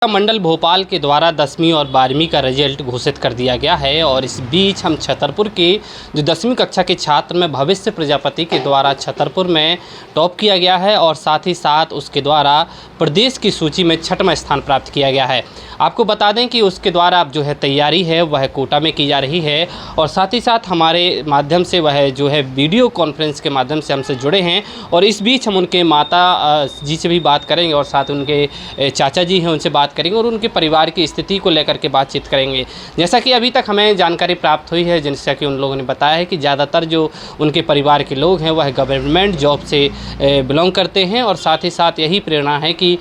मंडल भोपाल के द्वारा 10वीं और 12वीं का रिजल्ट घोषित कर दिया गया है और इस बीच हम छतरपुर के जो 10वीं कक्षा के छात्र में भविष्य प्रजापति के द्वारा छतरपुर में टॉप किया गया है और साथ ही साथ उसके द्वारा प्रदेश की सूची में 6वां स्थान प्राप्त किया गया है। आपको बता दें कि उसके द्वारा अब जो है तैयारी है वह कोटा में की जा रही है और साथ ही साथ हमारे माध्यम से वह जो है वीडियो कॉन्फ्रेंस के माध्यम से हमसे जुड़े हैं और इस बीच हम उनके माता जी से भी बात करेंगे और साथ उनके चाचा जी हैं उनसे बात करेंगे और उनके परिवार की स्थिति को लेकर के बातचीत करेंगे। जैसा कि अभी तक हमें जानकारी प्राप्त हुई है, जैसा कि उन लोगों ने बताया है कि ज़्यादातर जो उनके परिवार के लोग हैं वह गवर्नमेंट जॉब से बिलोंग करते हैं और साथ ही साथ यही प्रेरणा है कि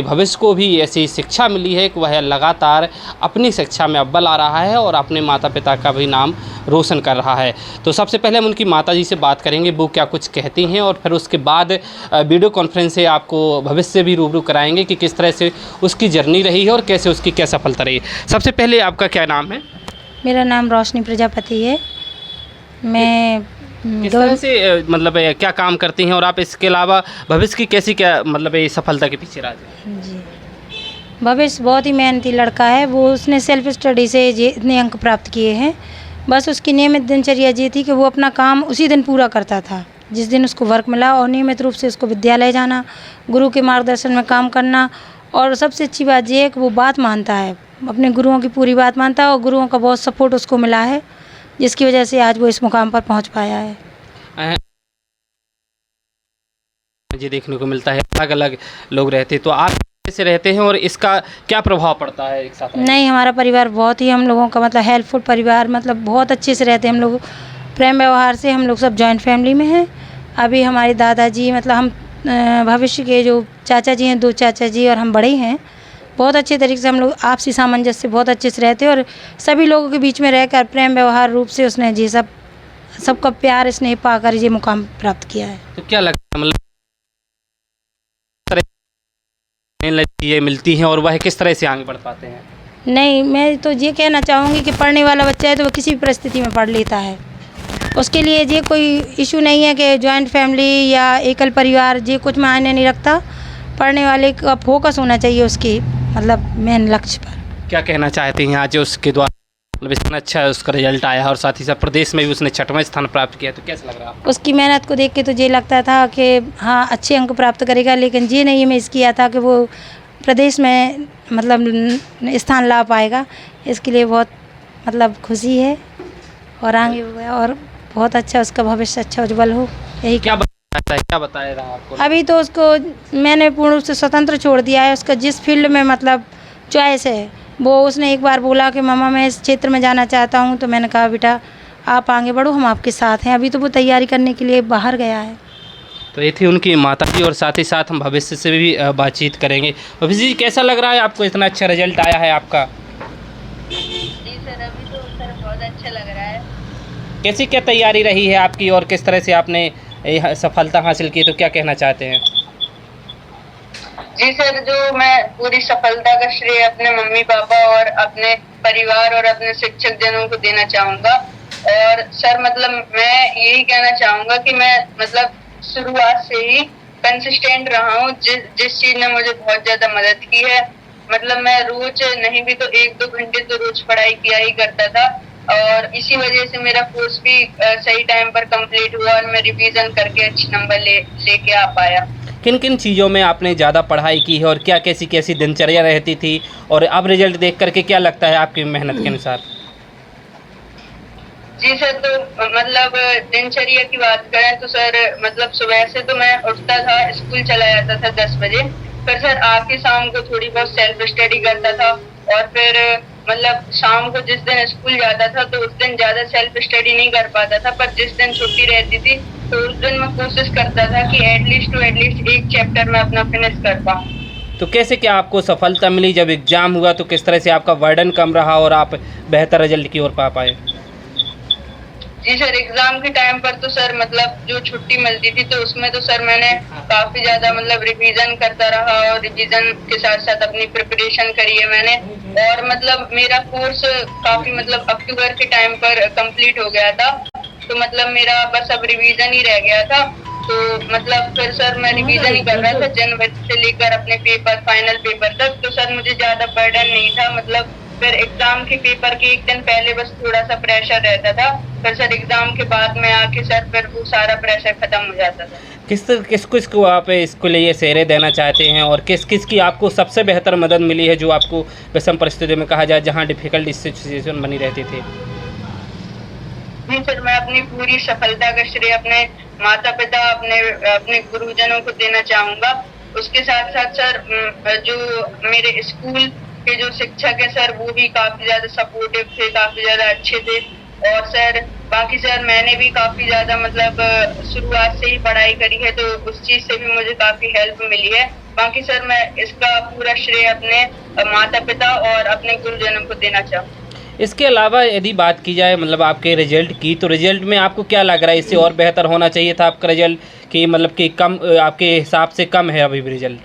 भविष्य को भी ऐसी शिक्षा मिली है कि वह लगातार अपनी शिक्षा में अव्वल आ रहा है और अपने माता पिता का भी नाम रोशन कर रहा है। तो सबसे पहले हम उनकी माता जी से बात करेंगे, वो क्या कुछ कहती हैं और फिर उसके बाद वीडियो कॉन्फ्रेंस से आपको भविष्य भी रूबरू कराएंगे कि किस तरह से उसकी जर्नी रही है और कैसे उसकी क्या सफलता रही। सबसे पहले आपका क्या नाम है? मेरा नाम रोशनी प्रजापति है। मैं किस तरह से मतलब क्या काम करती हैं और आप इसके अलावा भविष्य की कैसी क्या मतलब ये सफलता के पीछे राज है? जी, भविष्य बहुत ही मेहनती लड़का है। वो उसने सेल्फ स्टडी से इतने अंक प्राप्त किए हैं। बस उसकी नियमित दिनचर्या ये थी कि वो अपना काम उसी दिन पूरा करता था जिस दिन उसको वर्क मिला और नियमित रूप से उसको विद्यालय जाना, गुरु के मार्गदर्शन में काम करना और सबसे अच्छी बात ये है कि वो बात मानता है, अपने गुरुओं की पूरी बात मानता है और गुरुओं का बहुत सपोर्ट उसको मिला है जिसकी वजह से आज वो इस मुकाम पर पहुंच पाया है। ये देखने को मिलता है अलग अलग लोग रहते, तो आप कैसे रहते हैं और इसका क्या प्रभाव पड़ता है एक साथ? नहीं, हमारा परिवार बहुत ही हम लोगों का मतलब हेल्पफुल परिवार, मतलब बहुत अच्छे से रहते हैं हम लोग, प्रेम व्यवहार से। हम लोग सब जॉइंट फैमिली में हैं। अभी हमारे दादाजी मतलब हम भविष्य के जो चाचा जी हैं, 2 चाचा जी और हम बड़े हैं, बहुत अच्छे तरीके से हम लोग आपसी सामंजस्य से बहुत अच्छे से रहते हैं और सभी लोगों के बीच में रहकर प्रेम व्यवहार रूप से उसने जी सबका प्यार स्नेह पाकर ये मुकाम प्राप्त किया है। तो क्या लगता है मतलब ये मिलती हैं और वह किस तरह से आगे बढ़ पाते हैं? नहीं, मैं तो ये कहना चाहूँगी कि पढ़ने वाला बच्चा है तो वो किसी भी परिस्थिति में पढ़ लेता है। उसके लिए ये कोई इशू नहीं है कि जॉइंट फैमिली या एकल परिवार, ये कुछ मायने नहीं रखता। पढ़ने वाले का फोकस होना चाहिए उसकी मतलब मेन लक्ष्य पर। क्या कहना चाहते हैं आज उसके द्वारा मतलब इतना अच्छा उसका रिजल्ट आया है और साथ ही साथ प्रदेश में भी उसने 6वां स्थान प्राप्त किया, तो कैसा लग रहा है? उसकी मेहनत को देख के तो ये लगता था कि हाँ अच्छे अंक प्राप्त करेगा, लेकिन ये नहीं मिस किया था कि वो प्रदेश में मतलब स्थान ला पाएगा। इसके लिए बहुत मतलब खुशी है और आगे हुआ और बहुत अच्छा उसका भविष्य अच्छा उज्जवल हो, यही क्या बताया रहा आपको? अभी तो उसको मैंने पूर्ण रूप से स्वतंत्र छोड़ दिया है। उसका जिस फील्ड में मतलब चॉइस है वो उसने एक बार बोला कि मामा मैं इस क्षेत्र में जाना चाहता हूँ, तो मैंने कहा बेटा आप आगे बढ़ो, हम आपके साथ हैं। अभी तो वो तैयारी करने के लिए बाहर गया है। तो ये थी उनकी माता जी और साथ ही साथ हम भविष्य से भी बातचीत करेंगे। भविष्य जी कैसा लग रहा है आपको, इतना अच्छा रिजल्ट आया है आपका? जी सर, अभी तो सर बहुत अच्छा लग रहा है। कैसी क्या तैयारी रही है आपकी और किस तरह से आपने सफलता हासिल की, तो क्या कहना चाहते हैं? जी सर, जो मैं पूरी सफलता का श्रेय अपने मम्मी पापा और अपने परिवार और अपने शिक्षक जनों को देना चाहूँगा। और सर मतलब मैं यही कहना चाहूँगा कि मैं मतलब शुरुआत से ही कंसिस्टेंट रहा हूँ, जिस चीज़ ने मुझे बहुत ज़्यादा मदद की है। मतलब मैं रोज नहीं भी तो 1-2 घंटे तो रोज पढ़ाई किया ही करता था और इसी वजह से मेरा कोर्स भी सही टाइम पर कंप्लीट हुआ और मैं रिवीजन करके अच्छे नंबर लेके आ पाया। किन किन चीज़ों में आपने ज़्यादा पढ़ाई की है और क्या कैसी कैसी दिनचर्या रहती थी और अब रिजल्ट देख करके क्या लगता है आपकी मेहनत के अनुसार? जी सर, तो मतलब दिनचर्या की बात करें तो सर मतलब सुबह से तो मैं उठता था, स्कूल चला जाता था 10 बजे, फिर सर आके शाम को थोड़ी बहुत सेल्फ स्टडी करता था और फिर मतलब शाम को जिस दिन स्कूल जाता था तो उस दिन ज़्यादा सेल्फ स्टडी नहीं कर पाता था, पर जिस दिन छुट्टी रहती थी तो उस दिन मैं कोशिश करता था कि एटलीस्ट एक चैप्टर में अपना फिनिश कर पाऊँ। तो कैसे क्या आपको सफलता मिली जब एग्ज़ाम हुआ, तो किस तरह से आपका बर्डन कम रहा और आप बेहतर रिजल्ट की ओर पा पाए? जी सर, एग्जाम के टाइम पर तो सर मतलब जो छुट्टी मिलती थी तो उसमें तो सर मैंने काफी ज्यादा मतलब रिवीजन करता रहा और रिवीजन के साथ साथ अपनी प्रिपरेशन करी है मैंने। और मतलब मेरा कोर्स काफी मतलब अक्टूबर के टाइम पर कंप्लीट हो गया था, तो मतलब मेरा बस अब रिवीजन ही रह गया था। तो मतलब फिर सर मैं रिवीजन ही कर रहा था जनवरी से लेकर अपने पेपर फाइनल पेपर तक। तो सर मुझे ज्यादा बर्डन नहीं था, मतलब फिर एग्जाम के पेपर के एक दिन पहले बस थोड़ा सा प्रेशर रहता था, फिर सर एग्जाम के बाद में आके सर फिर वो सारा प्रेशर खत्म हो जाता था। किस को आप इसको लिए श्रेय देना चाहते हैं और किस किस की आपको सबसे बेहतर मदद मिली है, जो आपको विषम परिस्थितियों में कहा जाए जहाँ डिफिकल्ट सिचुएशन बनी रहती थी? नहीं सर, मैं अपनी पूरी सफलता का श्रेय अपने माता पिता अपने गुरुजनों को देना चाहूंगा। उसके साथ साथ सर जो मेरे स्कूल के जो शिक्षक है सर वो भी काफी ज्यादा सपोर्टिव थे, काफी ज्यादा अच्छे थे। और सर बाकी सर मैंने भी काफी ज्यादा मतलब शुरुआत से ही पढ़ाई करी है, तो उस चीज से भी मुझे काफी हेल्प मिली है। बाकी सर मैं इसका पूरा श्रेय अपने माता पिता और अपने गुरुजनों को देना चाहूँगा। इसके अलावा यदि बात की जाए मतलब आपके रिजल्ट की, तो रिजल्ट में आपको क्या लग रहा है, इससे और बेहतर होना चाहिए था आपका रिजल्ट कि मतलब कि कम आपके हिसाब से कम है अभी भी रिजल्ट?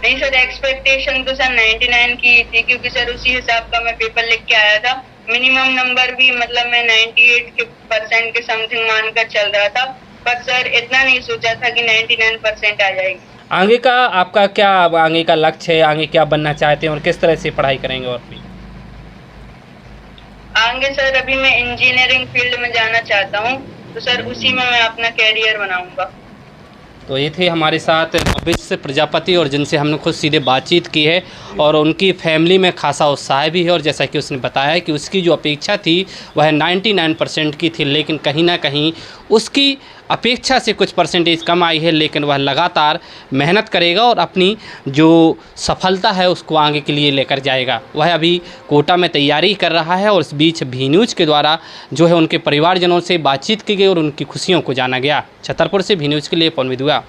नहीं सर, एक्सपेक्टेशन तो सर 99 की थी, क्योंकि सर उसी हिसाब का मैं पेपर लिख के आया था। मिनिमम नंबर भी मतलब मैं 98% के समथिंग मानकर चल रहा था, पर सर इतना नहीं सोचा था कि 99% आ जाएगी। आगे का आपका क्या आगे का लक्ष्य है, आगे क्या बनना चाहते हैं और किस तरह से पढ़ाई करेंगे? और भी आगे सर अभी मैं इंजीनियरिंग फील्ड में जाना चाहता हूँ, तो सर उसी में मैं अपना कैरियर बनाऊंगा। तो ये थे हमारे साथ भविष्य प्रजापति और जिनसे हमने खुद सीधे बातचीत की है और उनकी फैमिली में खासा उत्साह भी है। और जैसा कि उसने बताया कि उसकी जो अपेक्षा थी वह 99% की थी, लेकिन कहीं ना कहीं उसकी अपेक्षा से कुछ परसेंटेज कम आई है, लेकिन वह लगातार मेहनत करेगा और अपनी जो सफलता है उसको आगे के लिए लेकर जाएगा। वह अभी कोटा में तैयारी कर रहा है और इस बीच भी न्यूज़ के द्वारा जो है उनके परिवारजनों से बातचीत की गई और उनकी खुशियों को जाना गया। छतरपुर से भी न्यूज़ के लिए पवन विदुआ।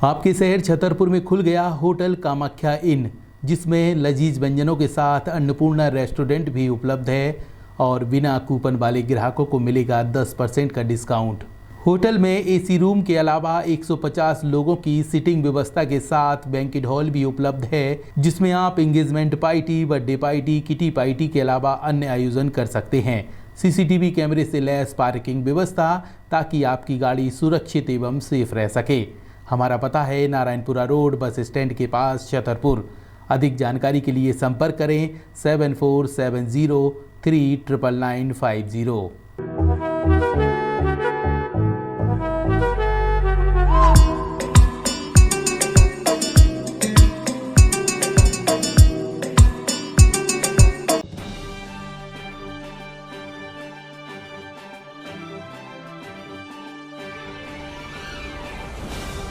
आपके शहर छतरपुर में खुल गया होटल कामाख्या इन, जिसमें लजीज व्यंजनों के साथ अन्नपूर्णा रेस्टोरेंट भी उपलब्ध है और बिना कूपन वाले ग्राहकों को मिलेगा 10% का डिस्काउंट। होटल में एसी रूम के अलावा 150 लोगों की सीटिंग व्यवस्था के साथ बैंकेट हॉल भी उपलब्ध है, जिसमें आप engagement party, birthday party, kitty party के अलावा अन्य आयोजन कर सकते हैं। सीसीटीवी कैमरे से लैस पार्किंग व्यवस्था, ताकि आपकी गाड़ी सुरक्षित एवं सेफ रह सके। हमारा पता है नारायणपुरा रोड, बस स्टैंड के पास, छतरपुर। अधिक जानकारी के लिए संपर्क करें 7470399950।